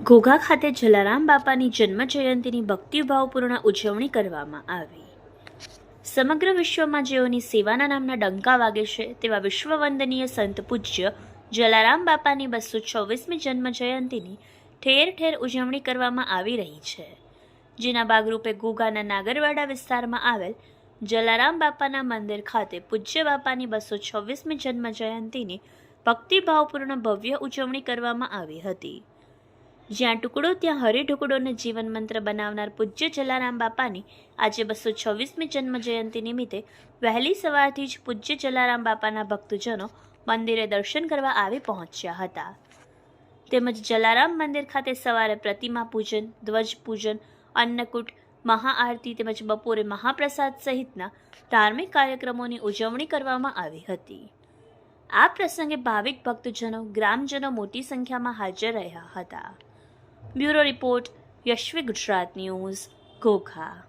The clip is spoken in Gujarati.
ઘોઘા ખાતે જલારામ બાપાની જન્મ જયંતિની ભક્તિભાવપૂર્ણ ઉજવણી કરવામાં આવી. સમગ્ર વિશ્વમાં જેઓની સેવાના નામના ડંકા વાગે છે તેવા વિશ્વવંદનીય સંત પૂજ્ય જલારામ બાપાની 224મી જન્મ જયંતિની ઠેર ઠેર ઉજવણી કરવામાં આવી રહી છે. જેના ભાગરૂપે ઘોઘાના નાગરવાડા વિસ્તારમાં આવેલ જલારામ બાપાના મંદિર ખાતે પૂજ્ય બાપાની 224મી જન્મ જયંતિની ભક્તિભાવપૂર્ણ ભવ્ય ઉજવણી કરવામાં આવી હતી. જ્યાં ટુકડો ત્યાં હરે ઢુકડોને જીવન મંત્ર બનાવનાર પૂજ્ય જલારામ બાપાની આજે 226મી જન્મ જયંતિ નિમિત્તે વહેલી સવારથી જ પૂજ્ય જલારામ બાપાના ભક્તજનો મંદિરે દર્શન કરવા આવી પહોંચ્યા હતા. તેમજ જલારામ મંદિર ખાતે સવારે પ્રતિમા પૂજન, ધ્વજ પૂજન, અન્નકૂટ, મહાઆરતી તેમજ બપોરે મહાપ્રસાદ સહિતના ધાર્મિક કાર્યક્રમોની ઉજવણી કરવામાં આવી હતી. આ પ્રસંગે ભાવિક ભક્તજનો, ગ્રામજનો મોટી સંખ્યામાં હાજર રહ્યા હતા. Bureau report, Yashvi Gujarat news, Ghogha.